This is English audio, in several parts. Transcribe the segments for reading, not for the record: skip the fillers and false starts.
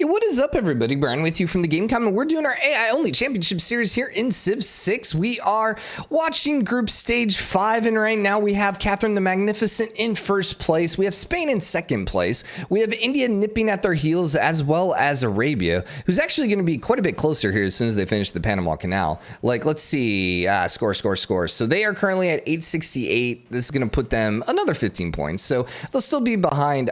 Hey, what is up, everybody? Brian with you from the GameCommon. We're doing our AI-only championship series here in Civ 6. We are watching Group Stage 5, and right now we have Catherine the Magnificent in first place. We have Spain in second place. We have India nipping at their heels, as well as Arabia, who's actually going to be quite a bit closer here as soon as they finish the Panama Canal. Like, let's see, score. So they are currently at 868. This is going to put them another 15 points, so they'll still be behind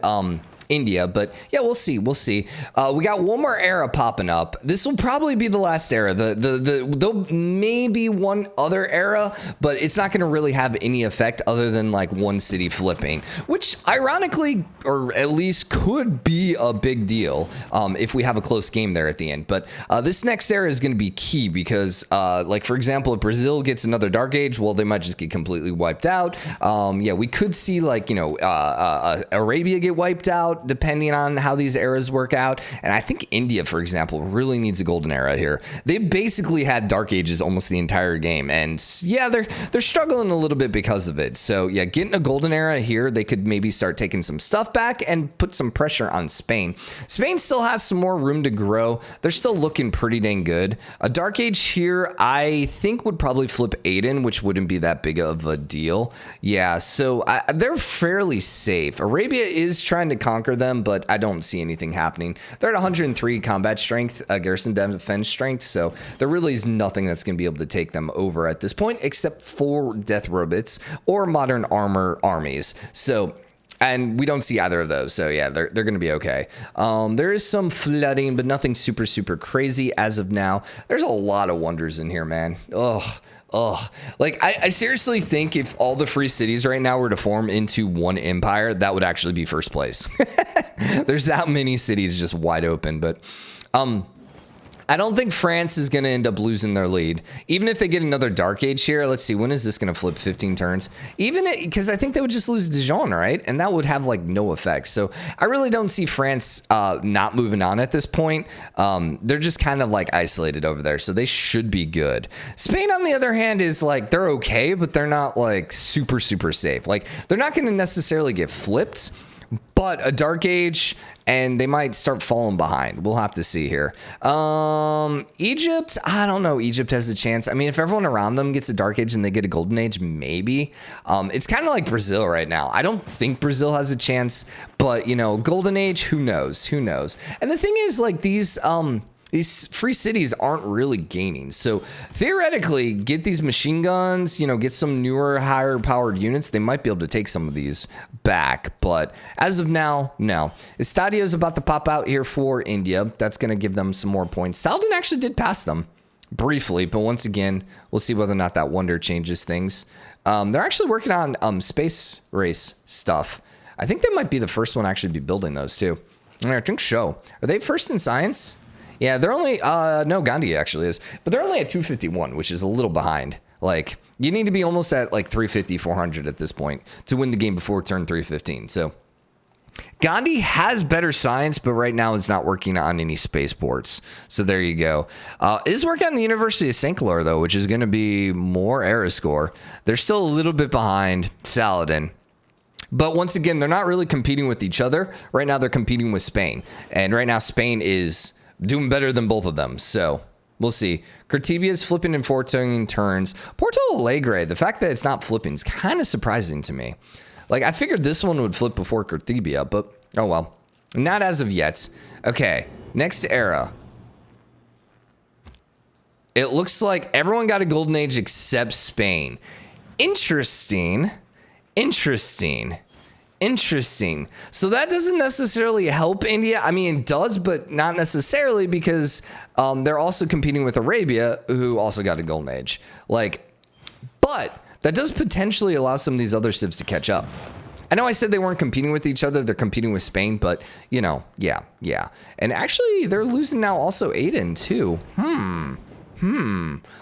India, but yeah, we'll see. We got one more era popping up. This will probably be the last era. There'll maybe one other era, but it's not going to really have any effect other than like one city flipping, which ironically, or at least could be a big deal if we have a close game there at the end. But this next era is going to be key because, like for example, if Brazil gets another Dark Age, well, they might just get completely wiped out. Yeah, we could see like Arabia get wiped out, depending on how these eras work out. And I think India, for example, really needs a golden era here. They basically had Dark Ages almost the entire game, and yeah, they're struggling a little bit because of it. So yeah, getting a golden era here, they could maybe start taking some stuff back and put some pressure on Spain. Spain still has some more room to grow. They're still looking pretty dang good. A Dark Age here, I think would probably flip Aden, which wouldn't be that big of a deal. Yeah, so they're fairly safe. Arabia is trying to conquer them, but I don't see anything happening. They're at 103 combat strength, garrison defense strength, so there really is nothing that's going to be able to take them over at this point, except for death robots or modern armor armies. So, and we don't see either of those, so yeah, they're going to be okay. There is some flooding, but nothing super crazy as of now. There's a lot of wonders in here, man. Like I seriously think if all the free cities right now were to form into one empire, that would actually be first place. There's that many cities just wide open, but I don't think France is going to end up losing their lead. Even if they get another Dark Age here, let's see, when is this going to flip 15 turns? Even because I think they would just lose Dijon, right? And that would have like no effect. So I really don't see France not moving on at this point. They're just kind of like isolated over there, so they should be good. Spain, on the other hand, is like, they're okay, but they're not like super safe. Like, they're not going to necessarily get flipped, but a Dark Age, and they might start falling behind. We'll have to see here. Egypt, I don't know. Egypt has a chance. I mean, if everyone around them gets a Dark Age and they get a Golden Age, maybe. It's kind of like Brazil right now. I don't think Brazil has a chance, but, you know, Golden Age, who knows? And the thing is, like, these free cities aren't really gaining. So theoretically, get these machine guns, you know, get some newer, higher powered units. They might be able to take some of these back. But as of now, no. Estadio is about to pop out here for India. That's going to give them some more points. Saladin actually did pass them briefly, but once again, we'll see whether or not that wonder changes things. They're actually working on space race stuff. I think they might be the first one to actually be building those too. I think so. Are they first in science? Yeah, they're only, no, Gandhi actually is, but they're only at 251, which is a little behind. Like, you need to be almost at like 350, 400 at this point to win the game before turn 315. So Gandhi has better science, but right now it's not working on any spaceports. So there you go. It is working on the University of St. Clair, though, which is going to be more era score. They're still a little bit behind Saladin. But once again, they're not really competing with each other. Right now, they're competing with Spain. And right now, Spain is doing better than both of them, so we'll see. Curtibia is flipping in 14 turns. Porto Alegre, the fact that it's not flipping is kind of surprising to me. Like, I figured this one would flip before Curtibia, but oh well. Not as of yet. Okay, next era. It looks like everyone got a Golden Age except Spain. Interesting. So that doesn't necessarily help India. I mean, it does, but not necessarily, because they're also competing with Arabia, who also got a Golden Age. Like, but that does potentially allow some of these other civs to catch up. I know I said they weren't competing with each other. They're competing with Spain, but, you know, yeah. And actually, they're losing now also Aden, too.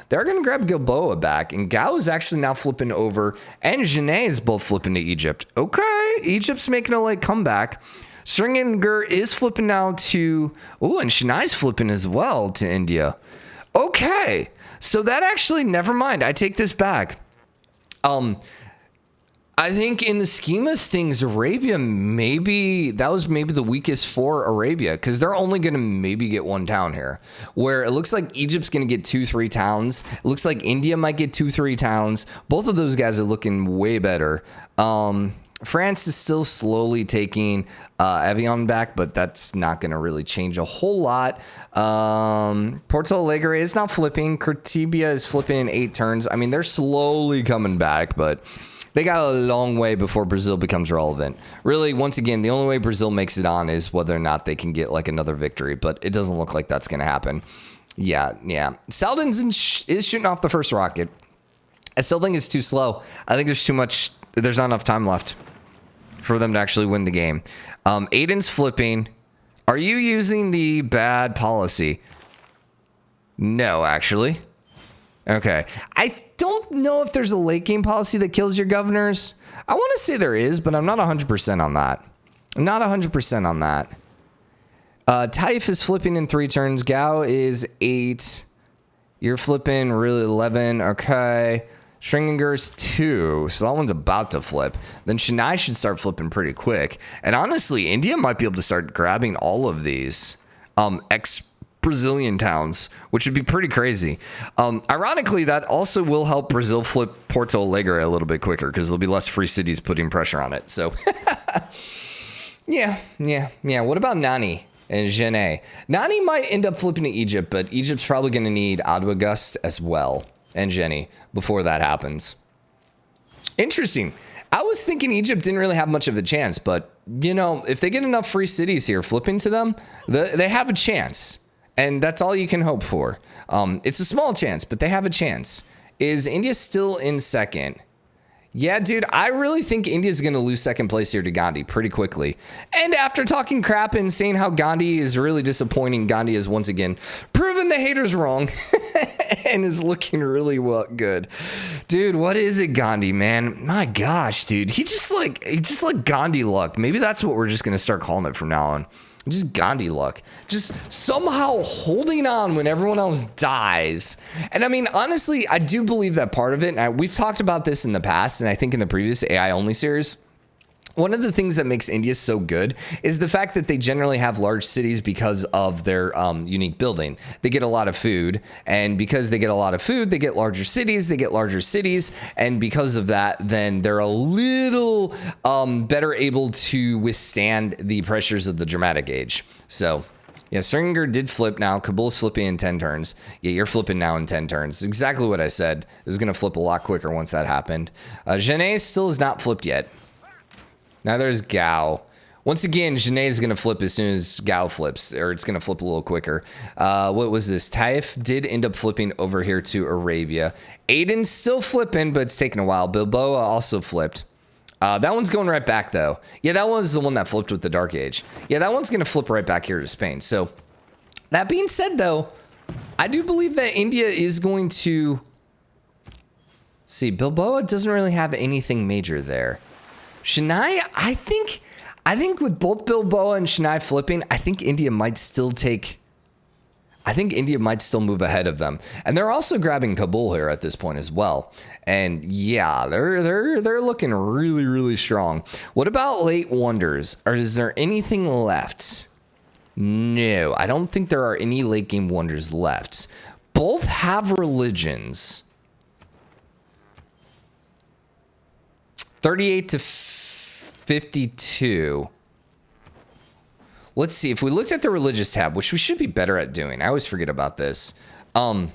They're going to grab Gilboa back, and Gao is actually now flipping over, and Genet is both flipping to Egypt. Okay, Egypt's making a late comeback. Srinagar is flipping now to, and Chennai's flipping as well to India. Okay, so that actually, never mind. I take this back. I think in the scheme of things, Arabia that was maybe the weakest for Arabia, because they're only going to maybe get one town here, where it looks like Egypt's going to get 2-3 towns. It looks like India might get 2-3 towns. Both of those guys are looking way better. France is still slowly taking Evian back, but that's not going to really change a whole lot. Porto Alegre is not flipping. Cortibia is flipping in 8 turns. I mean, they're slowly coming back, but they got a long way before Brazil becomes relevant. Really, once again, the only way Brazil makes it on is whether or not they can get like another victory, but it doesn't look like that's going to happen. Yeah. Saladin is shooting off the first rocket. I still think it's too slow. I think there's not enough time left for them to actually win the game. Aiden's flipping. Are you using the bad policy? No, actually. Okay. I don't know if there's a late game policy that kills your governors. I want to say there is, but I'm not 100% on that. I'm not 100% on that. Taif is flipping in 3 turns. Gao is 8. You're flipping really 11. Okay. Schringeringer's 2. So that one's about to flip. Then Chennai should start flipping pretty quick. And honestly, India might be able to start grabbing all of these ex-Brazilian towns, which would be pretty crazy. Ironically, that also will help Brazil flip Porto Alegre a little bit quicker, because there'll be less free cities putting pressure on it. So, yeah. What about Nani and Genet? Nani might end up flipping to Egypt, but Egypt's probably going to need Aduagust as well, and Jenny, before that happens. Interesting. I was thinking Egypt didn't really have much of a chance, but, you know, if they get enough free cities here flipping to them, they have a chance. And that's all you can hope for. It's a small chance, but they have a chance. Is India still in second? Yeah, dude, I really think India's going to lose second place here to Gandhi pretty quickly. And after talking crap and saying how Gandhi is really disappointing, Gandhi has once again proven the haters wrong and is looking really good. Dude, what is it, Gandhi, man? My gosh, dude. He just like Gandhi luck. Maybe that's what we're just going to start calling it from now on. Just Gandhi luck. Just somehow holding on when everyone else dies. And I mean, honestly, I do believe that part of it. And we've talked about this in the past, and I think in the previous AI only series. One of the things that makes India so good is the fact that they generally have large cities because of their unique building. They get a lot of food, and because they get a lot of food, they get larger cities, and because of that, then they're a little better able to withstand the pressures of the dramatic age. So, yeah, Stringer did flip now. Kabul's flipping in 10 turns. Yeah, you're flipping now in 10 turns. Exactly what I said. It was going to flip a lot quicker once that happened. Genet still is not flipped yet. Now there's Gao. Once again, Genet is going to flip as soon as Gao flips, or it's going to flip a little quicker. What was this? Taif did end up flipping over here to Arabia. Aiden's still flipping, but it's taking a while. Bilboa also flipped. That one's going right back, though. Yeah, that was the one that flipped with the Dark Age. Yeah, that one's going to flip right back here to Spain. So, that being said, though, I do believe that India is going to... See, Bilboa doesn't really have anything major there. Chennai, I think with both Bilboa and Chennai flipping, I think India might still move ahead of them. And they're also grabbing Kabul here at this point as well. And yeah, they're looking really, really strong. What about late wonders? Or is there anything left? No, I don't think there are any late game wonders left. Both have religions. 38 to 52. Let's see. If we looked at the religious tab, which we should be better at doing. I always forget about this. I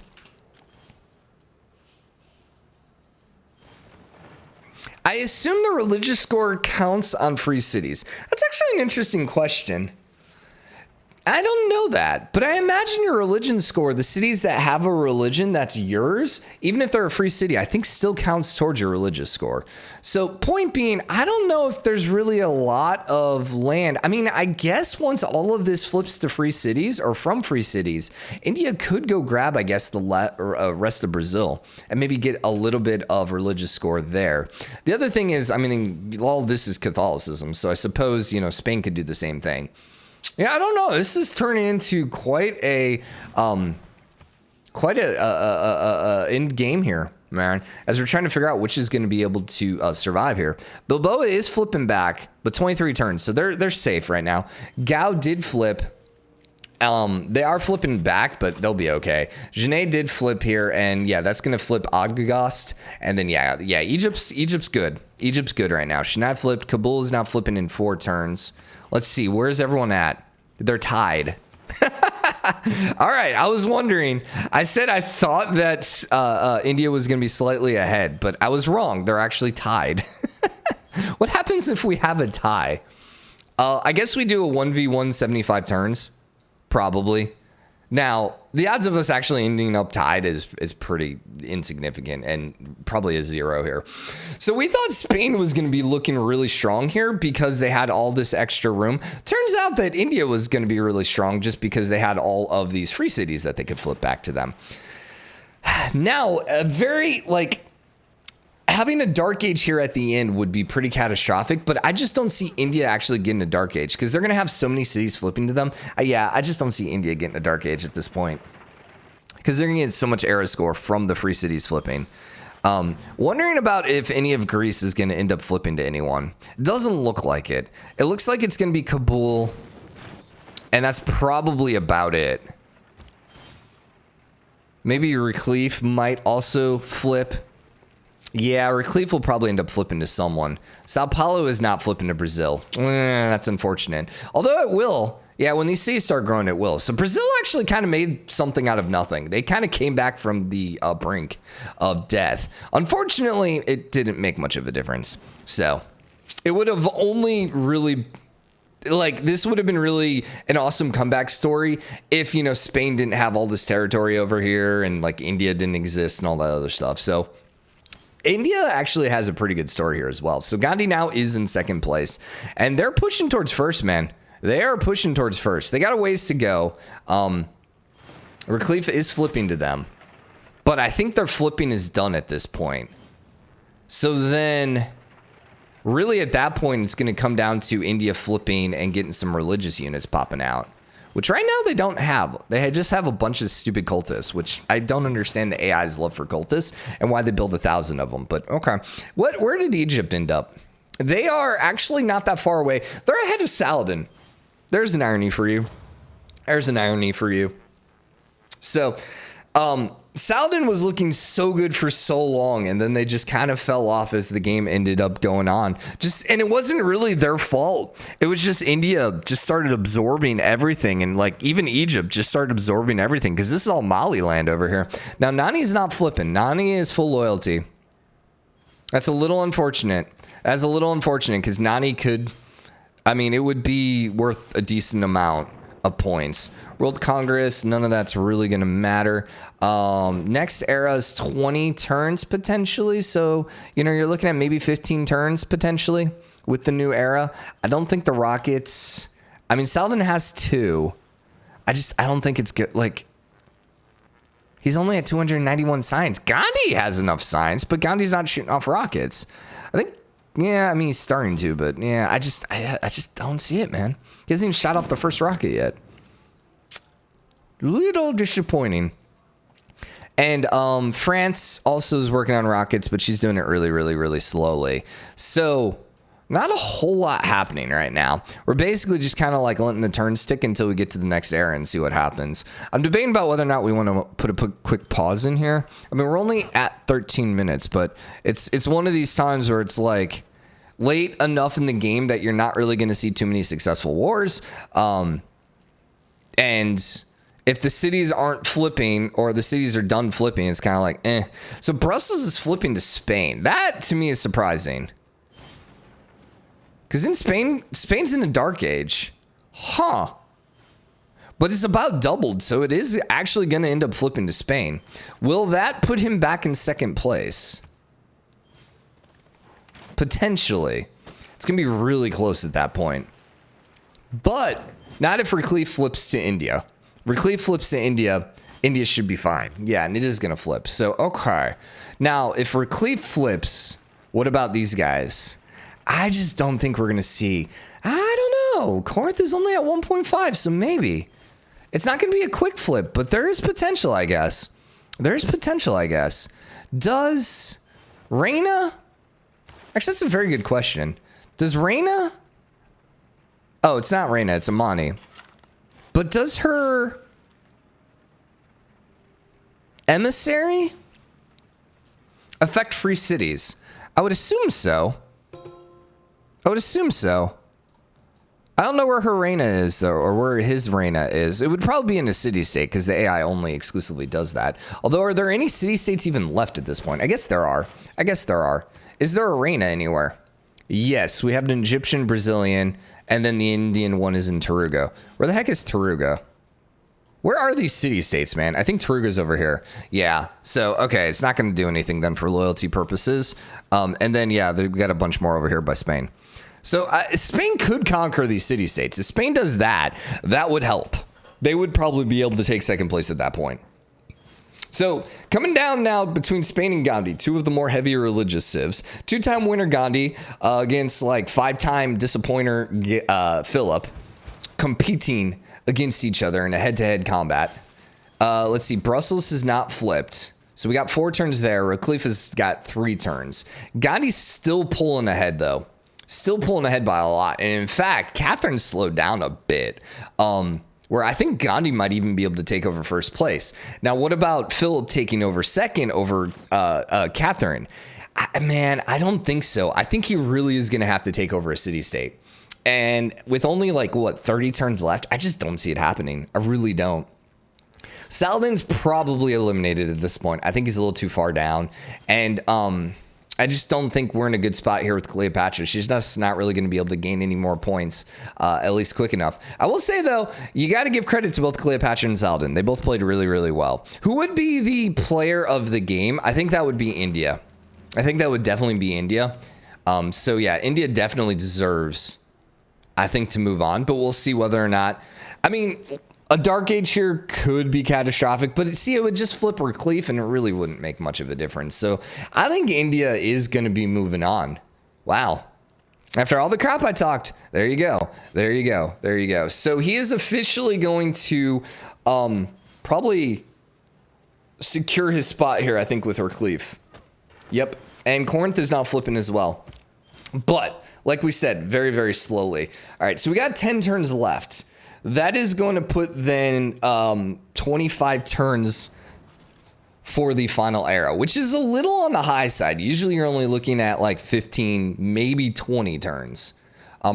assume the religious score counts on free cities. That's actually an interesting question. I don't know that, but I imagine your religion score, the cities that have a religion that's yours, even if they're a free city, I think still counts towards your religious score. So point being, I don't know if there's really a lot of land. I mean, I guess once all of this flips to free cities or from free cities, India could go grab, I guess, the rest of Brazil and maybe get a little bit of religious score there. The other thing is, I mean, all this is Catholicism, so I suppose, you know, Spain could do the same thing. Yeah, I don't know. This is turning into quite a end game here. man, as we're trying to figure out which is going to be able to survive here. Bilboa is flipping back, but 23 turns, so they're safe right now. Gao did flip. They are flipping back, but they'll be okay. Genet did flip here, and yeah, that's gonna flip Agagast, and then yeah, Egypt's good. Egypt's good right now. Shanai flipped. Kabul is now flipping in 4 turns. Let's see, where's everyone at? They're tied. All right, I was wondering. I said I thought that India was gonna be slightly ahead, but I was wrong. They're actually tied. What happens if we have a tie? I guess we do a 1v1 75 turns. Probably. Now, the odds of us actually ending up tied is pretty insignificant and probably a 0 here. So we thought Spain was going to be looking really strong here because they had all this extra room. Turns out that India was going to be really strong just because they had all of these free cities that they could flip back to them. Now, having a dark age here at the end would be pretty catastrophic, but I just don't see India actually getting a dark age because they're going to have so many cities flipping to them. I just don't see India getting a dark age at this point because they're going to get so much era score from the free cities flipping. Wondering about if any of Greece is going to end up flipping to anyone. Doesn't look like it. It looks like it's going to be Kabul, and that's probably about it. Maybe Reclif might also flip. Yeah, Reclif will probably end up flipping to someone. Sao Paulo is not flipping to Brazil. That's unfortunate. Although it will. Yeah, when these cities start growing, it will. So Brazil actually kind of made something out of nothing. They kind of came back from the brink of death. Unfortunately, it didn't make much of a difference. So it would have only really... this would have been really an awesome comeback story if, Spain didn't have all this territory over here and, India didn't exist and all that other stuff. So... India actually has a pretty good story here as well. So Gandhi now is in second place, and they're pushing towards first, man. They are pushing towards first. They got a ways to go. Reclif is flipping to them, but I think their flipping is done at this point. So then, really at that point, it's going to come down to India flipping and getting some religious units popping out. Which right now they don't have. They just have a bunch of stupid cultists, which I don't understand the AI's love for cultists and why they build 1,000 of them. But okay, where did Egypt end up? They are actually not that far away. They're ahead of Saladin. There's an irony for you. There's an irony for you. So, Saladin was looking so good for so long, and then they just kind of fell off as the game ended up going on. And it wasn't really their fault. It was just India just started absorbing everything, and even Egypt just started absorbing everything because this is all Mali land over here. Now, Nani's not flipping. Nani is full loyalty. That's a little unfortunate. That's a little unfortunate because Nani could, it would be worth a decent amount of points. World Congress, none of that's really going to matter. Next era is 20 turns potentially. So, you're looking at maybe 15 turns potentially with the new era. I don't think the rockets... Saladin has 2. I don't think it's good. He's only at 291 signs. Gandhi has enough signs, but Gandhi's not shooting off rockets. I think... Yeah, he's starting to, but yeah, I just don't see it, man. He hasn't even shot off the first rocket yet. Little disappointing. And France also is working on rockets, but she's doing it really, really, really slowly. So not a whole lot happening right now. We're basically just kind of letting the turns tick until we get to the next era and see what happens. I'm debating about whether or not we want to put a quick pause in here. We're only at 13 minutes, but it's one of these times where it's late enough in the game that you're not really going to see too many successful wars. And if the cities aren't flipping or the cities are done flipping, it's kind of eh. So Brussels is flipping to Spain. That to me is surprising. Because in Spain's in a dark age. Huh. But it's about doubled, so it is actually going to end up flipping to Spain. Will that put him back in second place? Potentially. It's going to be really close at that point. But not if Reclif flips to India. Reclif flips to India, India should be fine. Yeah, and it is going to flip. So, okay. Now, if Reclif flips, what about these guys? I just don't think we're going to see. I don't know. Corinth is only at 1.5, so maybe. It's not going to be a quick flip, but there is potential, I guess. There's potential, I guess. Does Reina? Actually, that's a very good question. Does Reina? Oh, it's not Reina, it's Amani. But does her emissary affect free cities? I would assume so. I don't know where her reina is, though, or where his reina is. It would probably be in a city-state, because the AI only exclusively does that. Although, are there any city-states even left at this point? I guess there are. Is there a reina anywhere? Yes, we have an Egyptian, Brazilian, and then the Indian one is in Taruga. Where the heck is Taruga? Where are these city-states, man? I think Taruga's over here. Yeah, so, okay, it's not going to do anything then for loyalty purposes. And then, yeah, they've got a bunch more over here by Spain. So, Spain could conquer these city-states. If Spain does that, that would help. They would probably be able to take second place at that point. So, coming down now between Spain and Gandhi, two of the more heavy religious civs. Two-time winner Gandhi against, like, five-time disappointer Philip, competing against each other in a head-to-head combat. Let's see. Brussels has not flipped. So we got 4 turns there. Reclif has got 3 turns. Gandhi's still pulling ahead, though. Still pulling ahead by a lot. And in fact, Catherine slowed down a bit. Where I think Gandhi might even be able to take over first place. Now, what about Philip taking over second over Catherine? Man, I don't think so. I think he really is going to have to take over a city-state. And with only, like, what, 30 turns left, I just don't see it happening. I really don't. Saladin's probably eliminated at this point. I think he's a little too far down. And I just don't think we're in a good spot here with Cleopatra. She's just not really going to be able to gain any more points, at least quick enough. I will say, though, you got to give credit to both Cleopatra and Saladin. They both played really, really well. Who would be the player of the game? I think that would be India. I think that would definitely be India. So, yeah, India definitely deserves, I think, to move on, but we'll see whether or not. I mean, a Dark Age here could be catastrophic, but see, it would just flip Reclif and it really wouldn't make much of a difference. So I think India is going to be moving on. Wow. After all the crap I talked, there you go. There you go. There you go. So he is officially going to probably secure his spot here, I think, with Reclif. Yep. And Corinth is now flipping as well. But like we said, very, very slowly. All right, so we got 10 turns left. That is going to put then 25 turns for the final era, which is a little on the high side. Usually you're only looking at like 15, maybe 20 turns.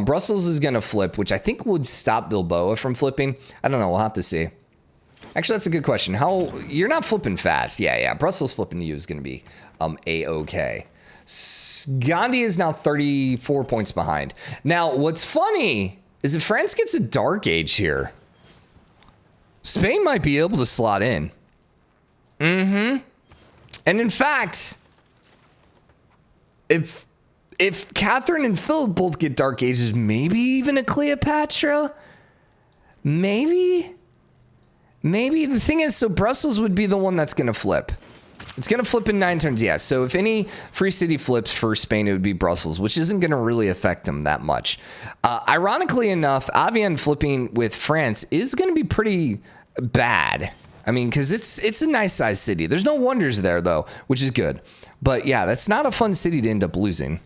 Brussels is going to flip, which I think would stop Bilboa from flipping. I don't know. We'll have to see. Actually, that's a good question. You're not flipping fast. Yeah. Brussels flipping to you is going to be A-okay. Gandhi is now 34 points behind. Now, what's funny is if France gets a Dark Age here, Spain might be able to slot in. And in fact, if Catherine and Philip both get Dark Ages, maybe even a Cleopatra, maybe. The thing is, so Brussels would be the one that's going to flip. It's going to flip in 9 turns, yeah. So if any free city flips for Spain, it would be Brussels, which isn't going to really affect them that much. Ironically enough, Avian flipping with France is going to be pretty bad. I mean, because it's a nice-sized city. There's no wonders there, though, which is good. But, yeah, that's not a fun city to end up losing.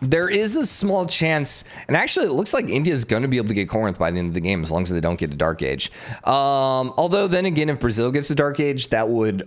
There is a small chance, and actually it looks like India is going to be able to get Corinth by the end of the game as long as they don't get a Dark Age. Although then again, if Brazil gets a Dark Age, that would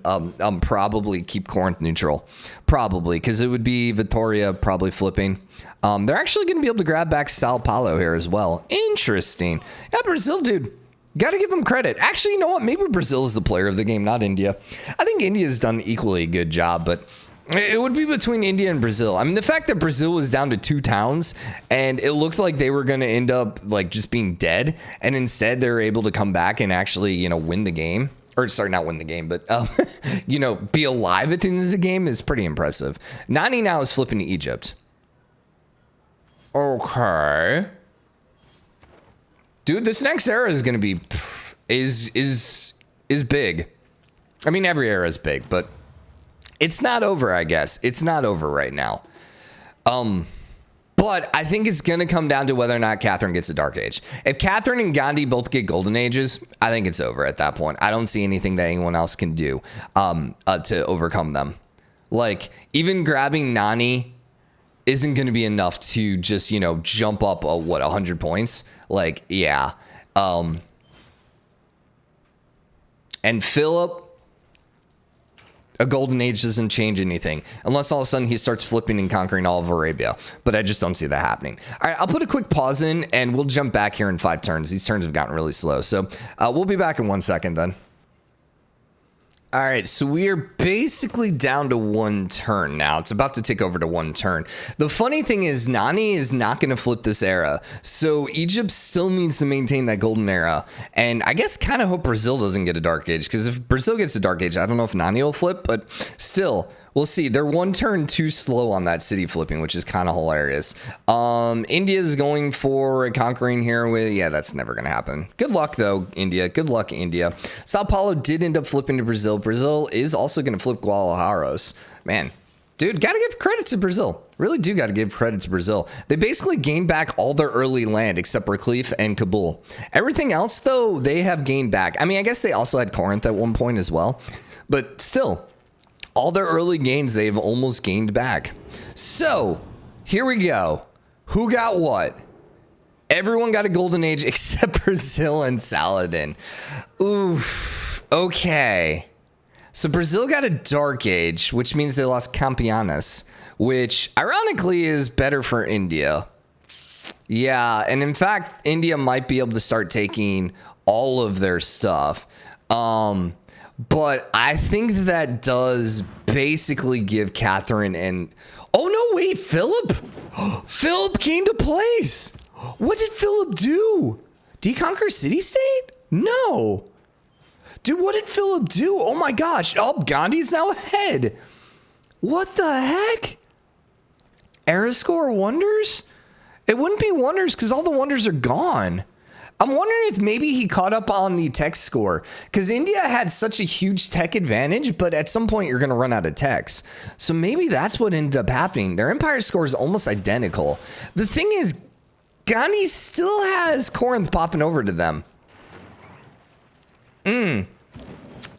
probably keep Corinth neutral. Probably, because it would be Vitoria probably flipping. They're actually going to be able to grab back Sao Paulo here as well. Interesting. Yeah, Brazil, dude. Got to give them credit. Actually, you know what? Maybe Brazil is the player of the game, not India. I think India's done equally a good job, but it would be between India and Brazil. I mean, the fact that Brazil was down to 2 towns and it looked like they were going to end up like just being dead, and instead they were able to come back and actually, you know, win the game. Or sorry, not win the game, but you know, be alive at the end of the game is pretty impressive. Nani now is flipping to Egypt. Okay, dude, this next era is going to be is big. I mean, every era is big, but it's not over, I guess. It's not over right now. But But I think it's going to come down to whether or not Catherine gets a Dark Age. If Catherine and Gandhi both get Golden Ages, I think it's over at that point. I don't see anything that anyone else can do to overcome them. Like, even grabbing Nani isn't going to be enough to just, you know, jump up, 100 points? Like, yeah. And Philip, a Golden Age doesn't change anything unless all of a sudden he starts flipping and conquering all of Arabia. But I just don't see that happening. All right, I'll put a quick pause in and we'll jump back here in 5 turns. These turns have gotten really slow. So we'll be back in 1 second then. All right, so we are basically down to 1 turn now. It's about to tick over to 1 turn. The funny thing is Nani is not going to flip this era. So Egypt still needs to maintain that golden era. And I guess kind of hope Brazil doesn't get a Dark Age. Because if Brazil gets a Dark Age, I don't know if Nani will flip. But still, we'll see. They're 1 turn too slow on that city flipping, which is kind of hilarious. India is going for a conquering here with, yeah, that's never going to happen. Good luck, though, India. Good luck, India. Sao Paulo did end up flipping to Brazil. Brazil is also going to flip Guadalajaros. Man, dude, got to give credit to Brazil. Really do got to give credit to Brazil. They basically gained back all their early land except Reclif and Kabul. Everything else, though, they have gained back. I mean, I guess they also had Corinth at one point as well. But still, all their early gains, they've almost gained back. So, here we go. Who got what? Everyone got a Golden Age except Brazil and Saladin. Oof. Okay. So Brazil got a Dark Age, which means they lost Campinas, which ironically is better for India. Yeah, and in fact, India might be able to start taking all of their stuff. But I think that does basically give Catherine and... Oh, no, wait, Philip? Philip came to place. What did Philip do? Did he conquer city-state? No. Dude, what did Philip do? Oh, my gosh. Oh, Gandhi's now ahead. What the heck? Era score wonders? It wouldn't be wonders because all the wonders are gone. I'm wondering if maybe he caught up on the tech score because India had such a huge tech advantage, but at some point you're going to run out of techs. So maybe that's what ended up happening. Their empire score is almost identical. The thing is, Gandhi still has Corinth popping over to them. And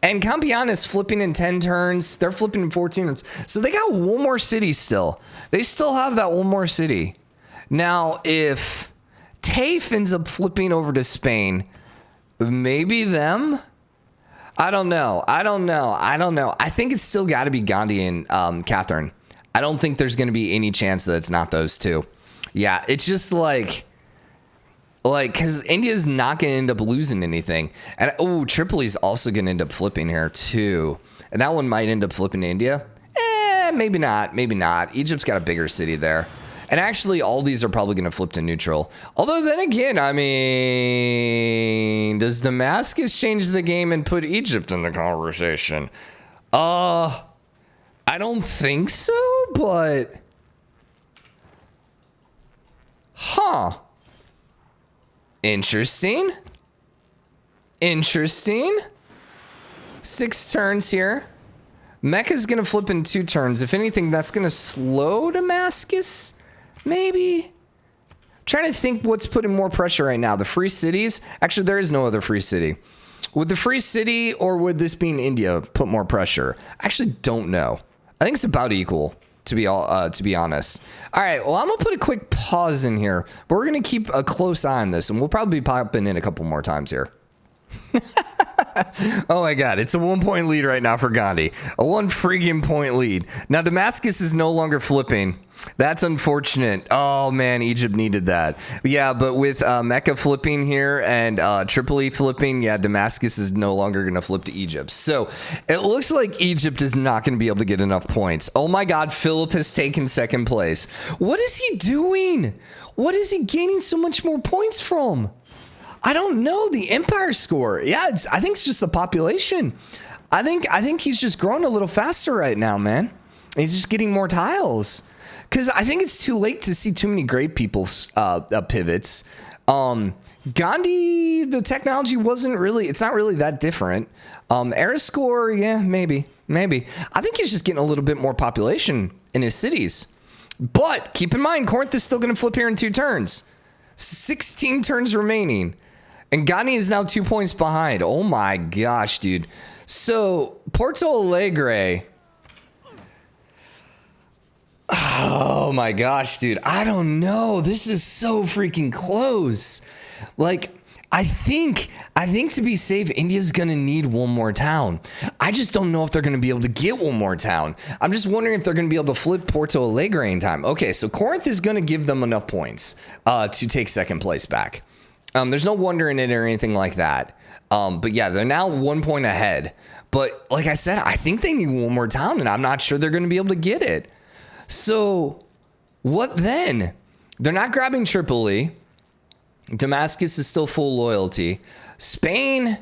Campiana is flipping in 10 turns. They're flipping in 14 turns. So they got one more city still. They still have that one more city. Now, if TAFE ends up flipping over to Spain, maybe them? I don't know. I think it's still got to be Gandhi and Catherine. I don't think there's going to be any chance that it's not those two. Yeah, it's just like because India's not going to end up losing anything. And Tripoli's also going to end up flipping here too. And that one might end up flipping to India. Maybe not. Maybe not. Egypt's got a bigger city there. And actually, all these are probably going to flip to neutral. Although then again, I mean, does Damascus change the game and put Egypt in the conversation? I don't think so, but... Huh. Interesting. 6 turns here. Mecca's going to flip in 2 turns. If anything, that's going to slow Damascus, maybe? I'm trying to think what's putting more pressure right now. The free cities? Actually, there is no other free city. Would the free city or would this be in India put more pressure? I actually don't know. I think it's about equal, to be honest. All right, well, I'm going to put a quick pause in here, but we're going to keep a close eye on this, and we'll probably be popping in a couple more times here. Oh my god, it's a 1-point lead right now for Gandhi. A 1 friggin' point lead. Now Damascus is no longer flipping. That's unfortunate. Oh man, Egypt needed that. Yeah, but with Mecca flipping here and Tripoli flipping, yeah, Damascus is no longer going to flip to Egypt. So it looks like Egypt is not going to be able to get enough points. Oh my god, Philip has taken 2nd place. What is he doing? What is he gaining so much more points from? I don't know. The empire score. Yeah, I think it's just the population. I think he's just growing a little faster right now, man. He's just getting more tiles. Because I think it's too late to see too many great people's pivots. Gandhi, the technology wasn't really, it's not really that different. Era score, yeah, maybe. I think he's just getting a little bit more population in his cities. But keep in mind, Corinth is still going to flip here in 2 turns. 16 turns remaining. And Gandhi is now 2 points behind. Oh my gosh, dude. So, Porto Alegre. Oh my gosh, dude. I don't know. This is so freaking close. Like, I think to be safe, India's going to need one more town. I just don't know if they're going to be able to get one more town. I'm just wondering if they're going to be able to flip Porto Alegre in time. Okay, so Corinth is going to give them enough points to take second place back. There's no wonder in it or anything like that. But yeah, they're now 1 point ahead. But like I said, I think they need one more town, and I'm not sure they're going to be able to get it. So what then? They're not grabbing Tripoli. Damascus is still full loyalty. Spain,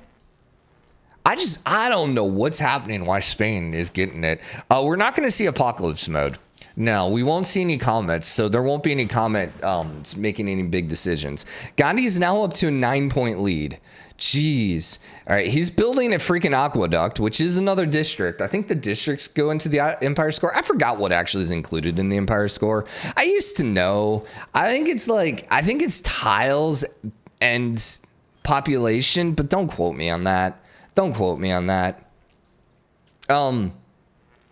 I don't know what's happening, why Spain is getting it. We're not going to see apocalypse mode. No, we won't see any comments, so there won't be any comment making any big decisions. Gandhi is now up to a 9-point lead. Jeez. All right, he's building a freaking aqueduct, which is another district. I think the districts go into the Empire Score. I forgot what actually is included in the Empire Score. I used to know. I think it's tiles and population, but don't quote me on that. Don't quote me on that.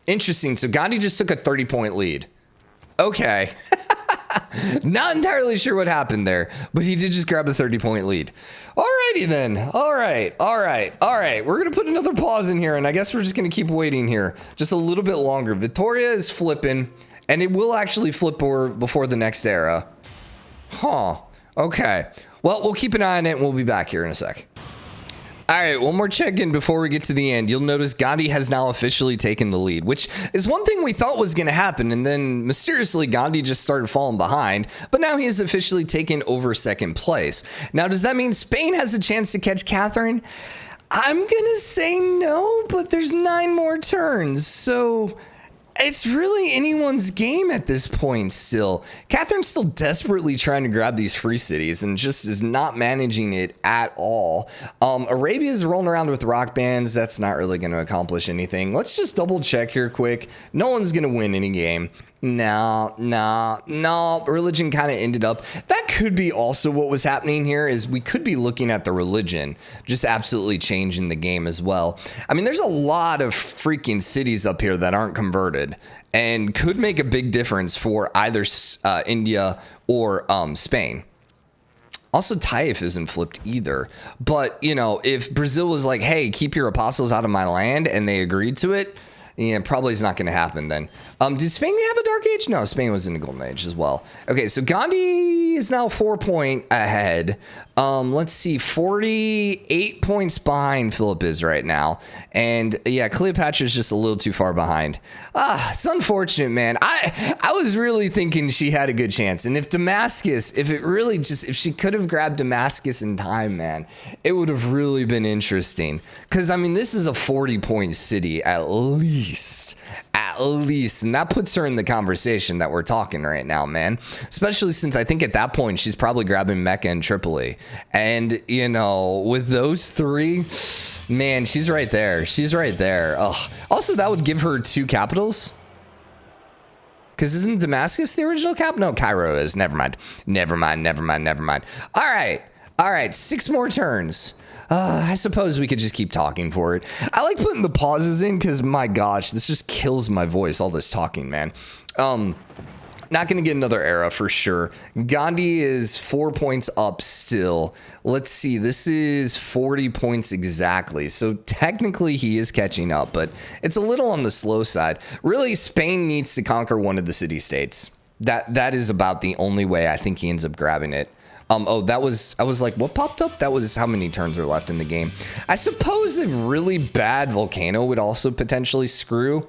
Interesting. So Gandhi just took a 30-point lead. Okay. Not entirely sure what happened there, but he did just grab a 30-point lead. Alrighty then. All right. We're going to put another pause in here, and I guess we're just going to keep waiting here just a little bit longer. Victoria is flipping, and it will actually flip before the next era. Huh. Okay. Well, we'll keep an eye on it, and we'll be back here in a sec. All right, one more check-in before we get to the end. You'll notice Gandhi has now officially taken the lead, which is one thing we thought was going to happen, and then mysteriously Gandhi just started falling behind, but now he has officially taken over second place. Now, does that mean Spain has a chance to catch Catherine? I'm going to say no, but there's 9 more turns, so it's really anyone's game at this point still. Catherine's still desperately trying to grab these free cities and just is not managing it at all. Arabia's rolling around with rock bands. That's not really going to accomplish anything. Let's just double check here quick. No one's going to win any game. No. Religion kind of ended up. That could be also what was happening here is we could be looking at the religion just absolutely changing the game as well. I mean, there's a lot of freaking cities up here that aren't converted and could make a big difference for either India or Spain. Also, Taif isn't flipped either. But, you know, if Brazil was like, hey, keep your apostles out of my land, and they agreed to it, yeah, probably is not going to happen then. Did Spain have a dark age? No, Spain was in the golden age as well. Okay, so Gandhi is now 4 point ahead. Let's see, 48 points behind Philip is right now. And yeah, Cleopatra is just a little too far behind. It's unfortunate, man. I was really thinking she had a good chance. And if Damascus, if she could have grabbed Damascus in time, man, it would have really been interesting. Because, I mean, this is a 40-point city at least. And that puts her in the conversation that we're talking right now, man. Especially since I think at that point she's probably grabbing Mecca and Tripoli. And, you know, with those 3, man, she's right there. Ugh. Also, that would give her 2 capitals. Because isn't Damascus the original cap? No, Cairo is. Never mind. All right. 6 more turns. I suppose we could just keep talking for it. I like putting the pauses in because, my gosh, this just kills my voice, all this talking, man. Not going to get another era for sure. Gandhi is 4 points up still. Let's see. This is 40 points exactly. So technically he is catching up, but it's a little on the slow side. Really, Spain needs to conquer one of the city-states. That is about the only way I think he ends up grabbing it. I was like, what popped up? That was how many turns are left in the game. I suppose a really bad volcano would also potentially screw.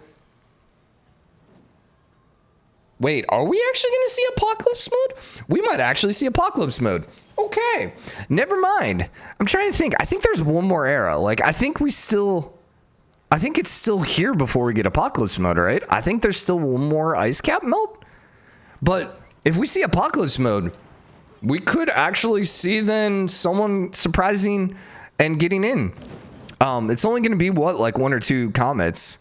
Wait, are we actually going to see apocalypse mode? We might actually see apocalypse mode. Okay, never mind. I'm trying to think. I think there's one more era. Like, I think it's still here before we get apocalypse mode, right? I think there's still one more ice cap melt. But if we see apocalypse mode, we could actually see then someone surprising and getting in. It's only going to be like 1 or 2 comets.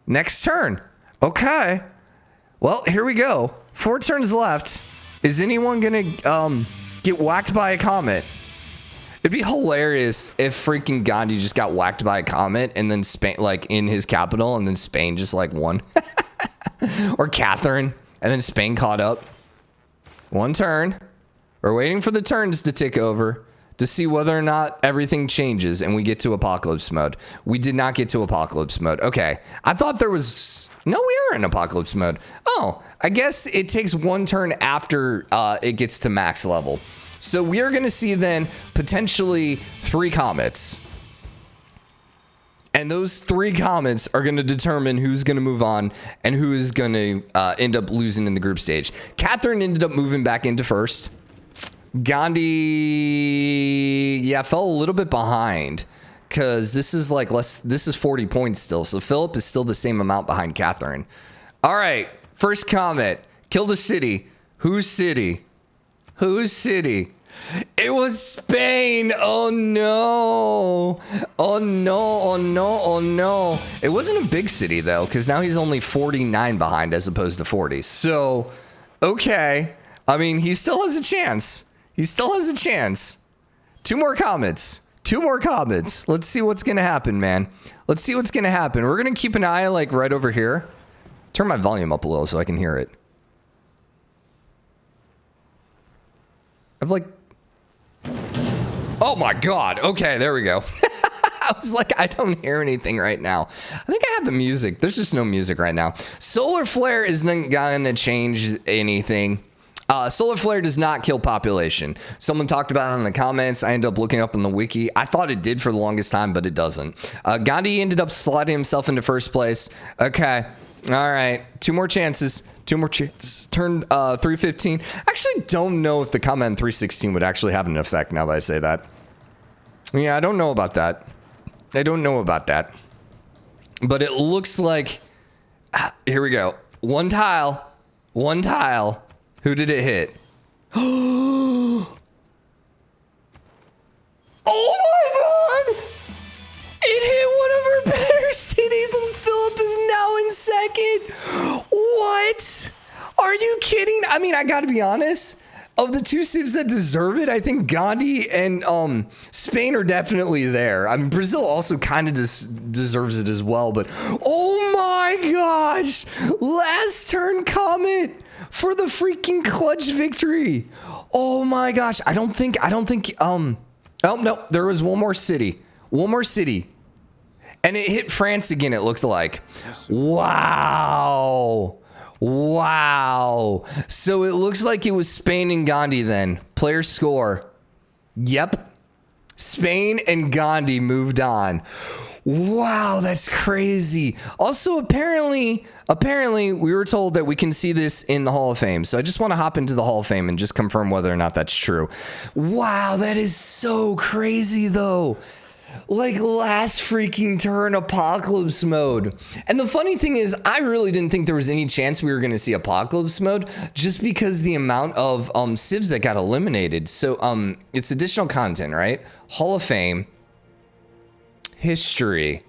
Next turn. Okay. Well, here we go. 4 turns left. Is anyone gonna get whacked by a comet? It'd be hilarious if freaking Gandhi just got whacked by a comet and then Spain, like in his capital, and then Spain just like won. Or Catherine, and then Spain caught up. 1 turn. We're waiting for the turns to tick over to see whether or not everything changes and we get to apocalypse mode. We did not get to apocalypse mode. Okay. I thought there was... No, we are in apocalypse mode. Oh, I guess it takes 1 turn after it gets to max level. So we are going to see then potentially 3 comets. And those 3 comets are going to determine who's going to move on and who is going to end up losing in the group stage. Catherine ended up moving back into first. Gandhi, yeah, fell a little bit behind because this is like this is 40 points still. So Philip is still the same amount behind Catherine. All right, first comet, killed a city. Whose city? Whose city? It was Spain. Oh no. Oh no. Oh no. Oh no. It wasn't a big city though, because now he's only 49 behind as opposed to 40. So, okay. I mean, he still has a chance. He still has a chance. 2 more comets. 2 more comets. Let's see what's going to happen, man. Let's see what's going to happen. We're going to keep an eye like right over here. Turn my volume up a little so I can hear it. I've like... Oh my God. Okay, there we go. I was like, I don't hear anything right now. I think I have the music. There's just no music right now. Solar flare isn't going to change anything. Solar flare does not kill population. Someone talked about it in the comments. I ended up looking up on the wiki. I thought it did for the longest time, but it doesn't. Gandhi ended up sliding himself into first place. Okay. All right. 2 more chances. 2 more chances. Turn 315. Actually don't know if the comment in 316 would actually have an effect now that I say that. Yeah, I don't know about that. I don't know about that. But it looks like... Here we go. 1 tile. 1 tile. Who did it hit? Oh my God! It hit one of our better cities and Philip is now in second. What? Are you kidding? I mean, I gotta be honest. Of the 2 civs that deserve it, I think Gandhi and Spain are definitely there. I mean, Brazil also kind of deserves it as well. But oh my gosh! Last turn comet for the freaking clutch victory. Oh my gosh! I don't think. Oh no, there was 1 more city. 1 more city. And it hit France again, it looked like. Wow. Wow. So it looks like it was Spain and Gandhi then. Player score. Yep. Spain and Gandhi moved on. Wow, that's crazy. Also, apparently we were told that we can see this in the Hall of Fame. So I just want to hop into the Hall of Fame and just confirm whether or not that's true. Wow, that is so crazy though. Like last freaking turn apocalypse mode. And the funny thing is, I really didn't think there was any chance we were going to see apocalypse mode just because the amount of civs that got eliminated. So it's additional content, right? Hall of Fame. History.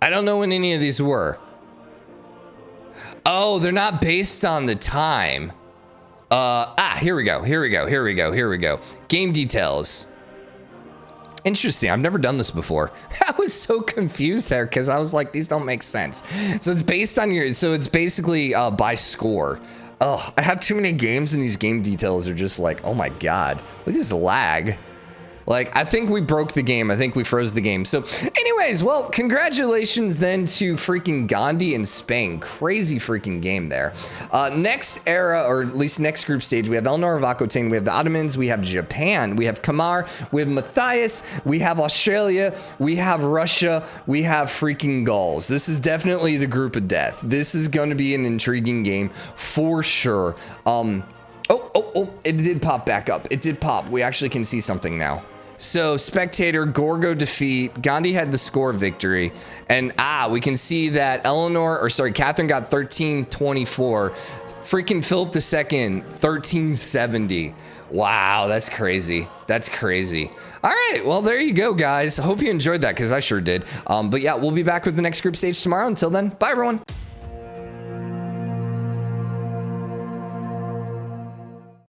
I don't know when any of these were. Oh, they're not based on the time. Here we go. Game details. Interesting. I've never done this before. I was so confused there because I was like, these don't make sense. So it's based on it's basically by score. Ugh, I have too many games and these game details are just like, oh my God, look at this lag. Like, I think we broke the game. I think we froze the game. So anyways, well, congratulations then to freaking Gandhi and Spain. Crazy freaking game there. Next era, or at least next group stage, we have Elnor of Aquitaine, we have the Ottomans, we have Japan, we have Khmer, we have Matthias, we have Australia, we have Russia, we have freaking Gauls. This is definitely the group of death. This is going to be an intriguing game for sure. Oh, it did pop back up. It did pop. We actually can see something now. So spectator, Gorgo defeat, Gandhi had the score victory. And we can see that Catherine got 1324. Freaking Philip II, 1370. Wow, that's crazy. That's crazy. All right, well, there you go, guys. I hope you enjoyed that because I sure did. But yeah, we'll be back with the next group stage tomorrow. Until then, bye, everyone.